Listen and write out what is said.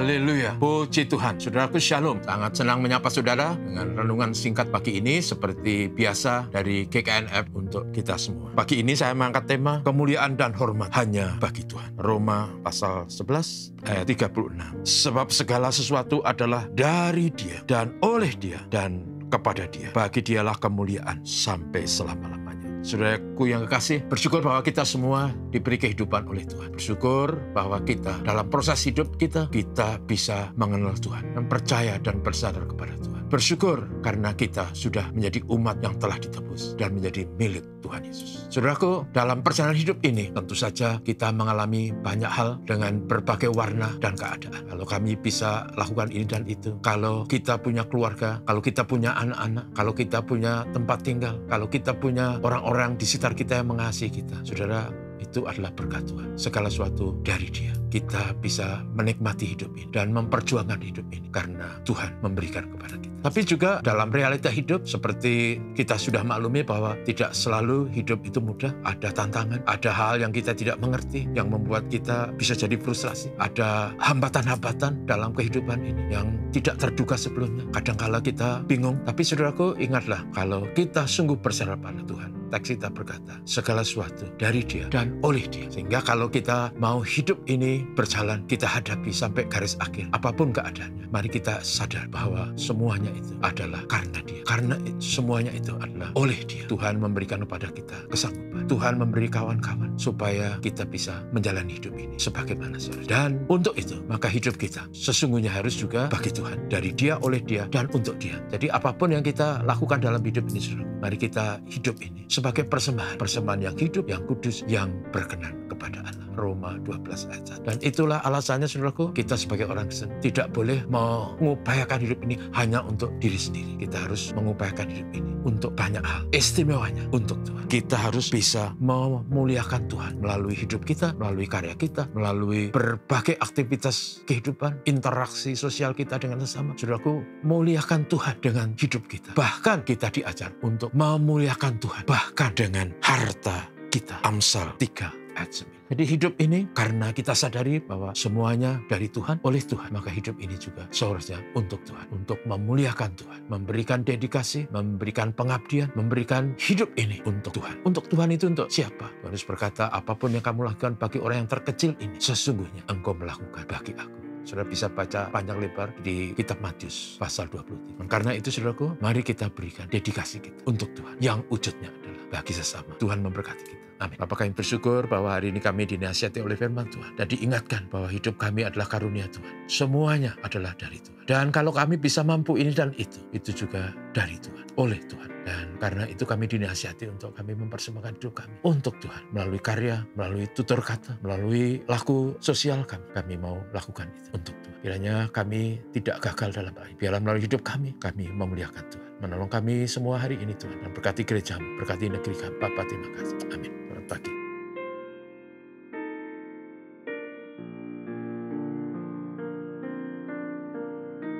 Haleluya, puji Tuhan. Saudaraku Shalom, sangat senang menyapa saudara dengan renungan singkat pagi ini seperti biasa dari GKNF untuk kita semua. Pagi ini saya mengangkat tema kemuliaan dan hormat hanya bagi Tuhan. Roma pasal 11 ayat 36. Sebab segala sesuatu adalah dari Dia dan oleh Dia dan kepada Dia. Bagi Dialah kemuliaan sampai selama-lamanya. Saudaraku yang kekasih, bersyukur bahwa kita semua diberi kehidupan oleh Tuhan. Bersyukur bahwa kita dalam proses hidup kita bisa mengenal Tuhan dan percaya dan bersandar kepada Tuhan. Bersyukur karena kita sudah menjadi umat yang telah ditebus dan menjadi milik Tuhan Yesus. Saudaraku, dalam perjalanan hidup ini tentu saja kita mengalami banyak hal dengan berbagai warna dan keadaan. Kalau kami bisa lakukan ini dan itu, kalau kita punya keluarga, kalau kita punya anak-anak, kalau kita punya tempat tinggal, kalau kita punya orang-orang di sekitar kita yang mengasihi kita, saudara, itu adalah berkat Tuhan. Segala sesuatu dari Dia. Kita bisa menikmati hidup ini dan memperjuangkan hidup ini karena Tuhan memberikan kepada kita. Tapi juga dalam realita hidup seperti kita sudah maklumi bahwa tidak selalu hidup itu mudah. Ada tantangan, ada hal yang kita tidak mengerti yang membuat kita bisa jadi frustrasi. Ada hambatan-hambatan dalam kehidupan ini yang tidak terduga sebelumnya. Kadang-kala kita bingung. Tapi saudaraku, ingatlah kalau kita sungguh berserah pada Tuhan. Teks kita berkata, segala sesuatu dari Dia dan oleh Dia. Sehingga kalau kita mau hidup ini berjalan, kita hadapi sampai garis akhir. Apapun keadaannya, mari kita sadar bahwa semuanya itu adalah karena Dia. Karena semuanya itu adalah oleh Dia. Tuhan memberikan kepada kita kesanggupan. Tuhan memberi kawan-kawan supaya kita bisa menjalani hidup ini sebagaimana saudara. Dan untuk itu, maka hidup kita sesungguhnya harus juga bagi Tuhan. Dari Dia, oleh Dia, dan untuk Dia. Jadi apapun yang kita lakukan dalam hidup ini, saudara, mari kita hidup ini sebagai persembahan yang hidup, yang kudus, yang berkenan kepada Allah. Roma 12 ayat 1. Dan itulah alasannya, saudaraku, kita sebagai orang Kristen tidak boleh mengupayakan hidup ini hanya untuk diri sendiri. Kita harus mengupayakan hidup ini untuk banyak hal. Istimewanya untuk Tuhan. Kita harus bisa memuliakan Tuhan melalui hidup kita, melalui karya kita, melalui berbagai aktivitas kehidupan, interaksi sosial kita dengan sesama. Saudaraku, muliakan Tuhan dengan hidup kita. Bahkan kita diajar untuk memuliakan Tuhan. Bahkan dengan harta kita. Amsal 3 ayat 9. Jadi hidup ini karena kita sadari bahwa semuanya dari Tuhan, oleh Tuhan. Maka hidup ini juga seharusnya untuk Tuhan. Untuk memuliakan Tuhan. Memberikan dedikasi, memberikan pengabdian, memberikan hidup ini untuk Tuhan. Untuk Tuhan itu untuk siapa? Yesus berkata, apapun yang kamu lakukan bagi orang yang terkecil ini, sesungguhnya engkau melakukan bagi aku. Saudara bisa baca panjang lebar di kitab Matius pasal 23. Karena itu, saudaraku, mari kita berikan dedikasi kita untuk Tuhan. Yang wujudnya adalah bagi sesama. Tuhan memberkati kita. Amin. Bapak kami bersyukur bahwa hari ini kami dinasihati oleh firman Tuhan. Dan diingatkan bahwa hidup kami adalah karunia Tuhan. Semuanya adalah dari Tuhan. Dan kalau kami bisa mampu ini dan itu juga dari Tuhan. Oleh Tuhan. Dan karena itu kami dinasihati untuk kami mempersembahkan hidup kami untuk Tuhan. Melalui karya, melalui tutur kata, melalui laku sosial kami. Kami mau lakukan itu untuk Tuhan. Kiranya kami tidak gagal dalam hal ini. Biarlah melalui hidup kami memuliakan Tuhan. Menolong kami semua hari ini Tuhan. Dan berkati gereja, berkati negeri kami. Bapa, terima kasih. Amin. Selamat pagi.